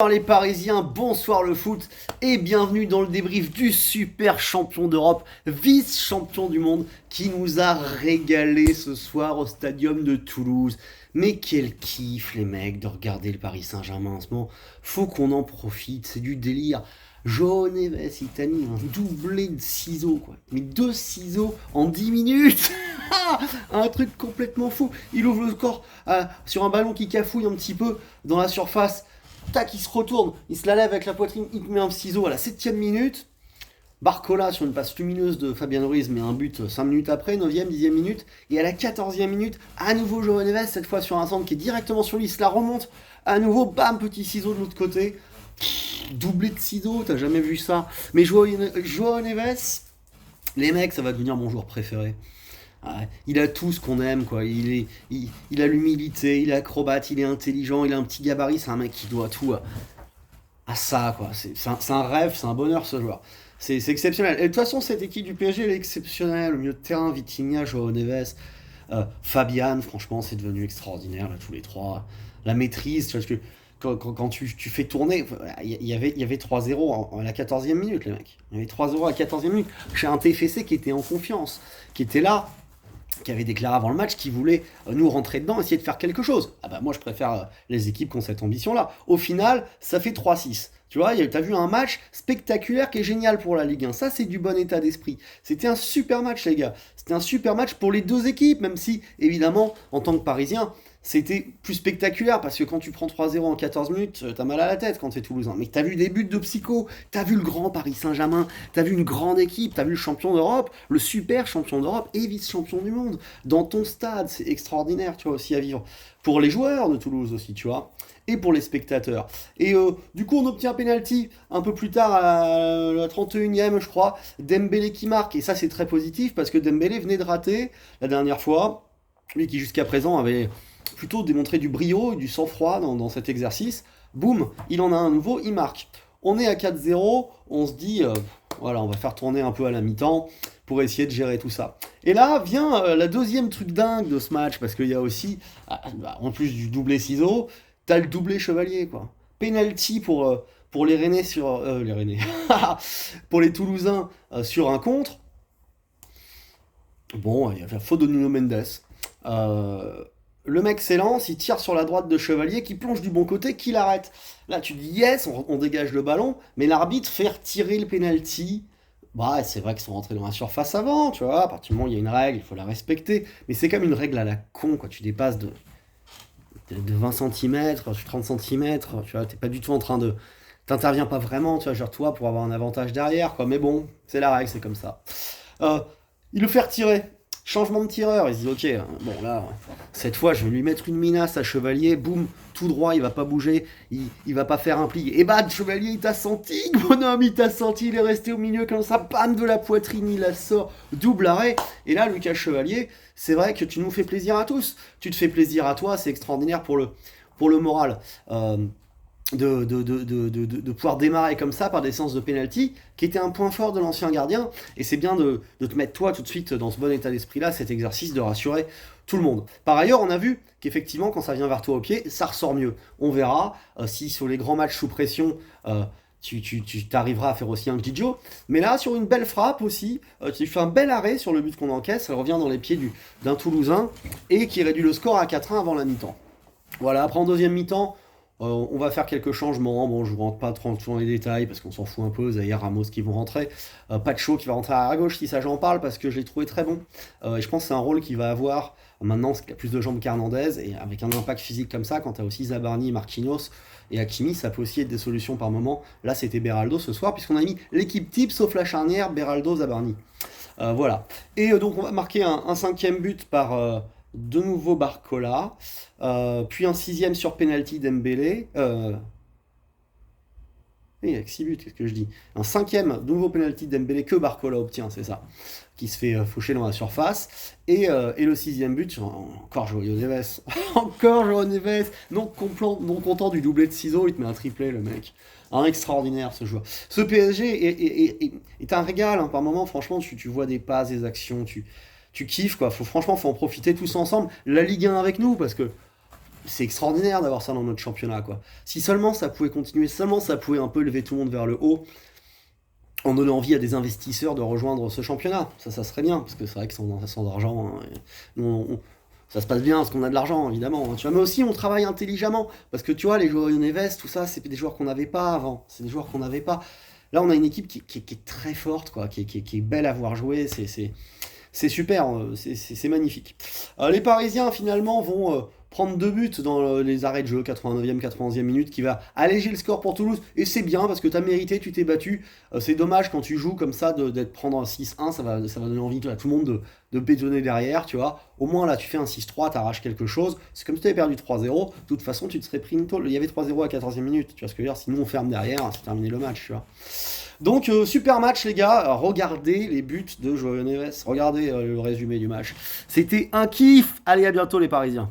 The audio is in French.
Bonsoir les Parisiens, bonsoir le foot et bienvenue dans le débrief du super champion d'Europe, vice-champion du monde qui nous a régalé ce soir au stadium de Toulouse. Mais quel kiff les mecs de regarder le Paris Saint-Germain en ce moment, faut qu'on en profite, c'est du délire. João Neves, il t'a mis un doublé de ciseaux quoi, mais deux ciseaux en 10 minutes. Un truc complètement fou, il ouvre le score sur un ballon qui cafouille un petit peu dans la surface. Tac, il se retourne, il se la lève avec la poitrine, il met un ciseau à la 7ème minute. Barcola sur une passe lumineuse de Fabian Ruiz met un but 5 minutes après, 9ème, 10ème minute. Et à la 14ème minute, à nouveau João Neves, cette fois sur un centre qui est directement sur lui, il se la remonte. À nouveau, bam, petit ciseau de l'autre côté. Doublé de ciseaux, t'as jamais vu ça. Mais João Neves, les mecs, ça va devenir mon joueur préféré. Ouais, il a tout ce qu'on aime, quoi. Il a l'humilité, il est acrobate, il est intelligent, il a un petit gabarit. C'est un mec qui doit tout à ça, quoi. C'est un rêve, c'est un bonheur ce joueur. C'est exceptionnel. Et de toute façon, cette équipe du PSG, elle est exceptionnelle. Au milieu de terrain, Vitinha, João Neves, Fabian, franchement, c'est devenu extraordinaire, là, tous les trois. La maîtrise, tu vois, parce que quand tu fais tourner, il y avait 3-0 à la 14e minute, les mecs. Il y avait 3-0 à la 14e minute. Chez un TFC qui était en confiance, qui était là, qui avait déclaré avant le match qu'il voulait nous rentrer dedans, essayer de faire quelque chose. Ah bah moi je préfère les équipes qui ont cette ambition-là. Au final, ça fait 3-6. Tu vois, t'as vu un match spectaculaire qui est génial pour la Ligue 1. Ça, c'est du bon état d'esprit. C'était un super match, les gars. C'était un super match pour les deux équipes, même si, évidemment, en tant que Parisien, c'était plus spectaculaire parce que quand tu prends 3-0 en 14 minutes, t'as mal à la tête quand t'es Toulousain. Mais t'as vu des buts de psycho, t'as vu le grand Paris Saint-Germain, t'as vu une grande équipe, t'as vu le champion d'Europe, le super champion d'Europe et vice-champion du monde dans ton stade. C'est extraordinaire, tu vois, aussi à vivre. Pour les joueurs de Toulouse aussi, tu vois, et pour les spectateurs. Et du coup, on obtient un penalty un peu plus tard, à la 31e, je crois. Dembélé qui marque, et ça, c'est très positif parce que Dembélé venait de rater la dernière fois. Lui qui, jusqu'à présent, avait plutôt démontré du brio et du sang-froid dans cet exercice. Boum, il en a un nouveau, il marque. On est à 4-0, on se dit, voilà, on va faire tourner un peu à la mi-temps pour essayer de gérer tout ça. Et là vient la deuxième truc dingue de ce match, parce qu'il y a aussi, en plus du doublé ciseau, t'as le doublé chevalier, quoi. Penalty pour les Rennais sur... les Rennais. Pour les Toulousains sur un contre. Bon, il y a la faute de Nuno Mendes. Euh, le mec s'élance, il tire sur la droite de Chevalier, qui plonge du bon côté, qui l'arrête. Là, tu dis yes, on dégage le ballon, mais l'arbitre fait retirer le penalty. Bah, c'est vrai qu'ils sont rentrés dans la surface avant, tu vois. À partir du moment où il y a une règle, il faut la respecter. Mais c'est comme une règle à la con, quoi. Tu dépasses de 20 cm, 30 cm, tu vois. T'es pas du tout en train de. T'interviens pas vraiment, tu vois, genre toi, pour avoir un avantage derrière, quoi. Mais bon, c'est la règle, c'est comme ça. Euh, il le fait retirer. Changement de tireur, il se dit ok, bon là, cette fois je vais lui mettre une menace à Chevalier, boum, tout droit, il va pas bouger, il va pas faire un pli. Et bah Chevalier il t'a senti, bonhomme, il t'a senti, il est resté au milieu comme ça, bam de la poitrine, il la sort, double arrêt. Et là Lucas Chevalier, c'est vrai que tu nous fais plaisir à tous, tu te fais plaisir à toi, c'est extraordinaire pour le moral. De pouvoir démarrer comme ça par des séances de penalty, qui était un point fort de l'ancien gardien, et c'est bien de te mettre toi tout de suite dans ce bon état d'esprit-là, cet exercice de rassurer tout le monde. Par ailleurs, on a vu qu'effectivement, quand ça vient vers toi au pied, ça ressort mieux. On verra si sur les grands matchs sous pression, tu t'arriveras à faire aussi un Gigio. Mais là, sur une belle frappe aussi, tu fais un bel arrêt sur le but qu'on encaisse, elle revient dans les pieds d'un Toulousain, et qui réduit le score à 4-1 avant la mi-temps. Voilà, après en deuxième mi-temps, on va faire quelques changements. Bon, je ne rentre pas trop dans les détails parce qu'on s'en fout un peu. Zahir Ramos qui vont rentrer. Pacho qui va rentrer à gauche, si ça j'en parle parce que je l'ai trouvé très bon. Et je pense que c'est un rôle qu'il va avoir maintenant, parce qu'il a plus de jambes qu'Hernandez. Et avec un impact physique comme ça, quand tu as aussi Zabarni, Marquinhos et Hakimi, ça peut aussi être des solutions par moment. Là, c'était Beraldo ce soir, puisqu'on a mis l'équipe type sauf la charnière Beraldo-Zabarni. Voilà. Et donc, on va marquer un cinquième but par. De nouveau Barcola, puis un sixième sur penalty Dembélé. Il y a que 6 buts, qu'est-ce que je dis? Un cinquième nouveau penalty Dembélé que Barcola obtient, c'est ça, qui se fait faucher dans la surface. Et le sixième but, encore João Neves. Encore João Neves, non content du doublé de ciseaux, il te met un triplé le mec. Un extraordinaire ce joueur. Ce PSG est un régal, hein, par moment, franchement, tu vois des passes, des actions, tu kiffes quoi. Franchement, faut en profiter tous ensemble. La Ligue 1 avec nous parce que c'est extraordinaire d'avoir ça dans notre championnat, quoi. Si seulement ça pouvait continuer, seulement ça pouvait un peu lever tout le monde vers le haut, en donnant envie à des investisseurs de rejoindre ce championnat. Ça serait bien, parce que c'est vrai que sans argent, hein, ça se passe bien parce qu'on a de l'argent, évidemment. Hein, tu vois. Mais aussi, on travaille intelligemment. Parce que tu vois, les joueurs Neves, tout ça, c'est des joueurs qu'on n'avait pas avant. C'est des joueurs qu'on n'avait pas. Là, on a une équipe qui est très forte, quoi, qui est belle à voir jouer. C'est super, c'est magnifique. Les Parisiens finalement vont prendre 2 buts dans les arrêts de jeu, 89e, 91e minute, qui va alléger le score pour Toulouse. Et c'est bien parce que tu as mérité, tu t'es battu. C'est dommage quand tu joues comme ça d'être prendre un 6-1, ça va donner envie à tout le monde de bétonner derrière, tu vois. Au moins là, tu fais un 6-3, t'arraches quelque chose. C'est comme si tu avais perdu 3-0. De toute façon, tu te serais pris une tôle. Il y avait 3-0 à 14e minute, tu vois ce que je veux dire. Sinon, on ferme derrière, c'est terminé le match, tu vois. Donc, super match, les gars. Regardez les buts de Joao Neves. Regardez le résumé du match. C'était un kiff. Allez, à bientôt, les Parisiens.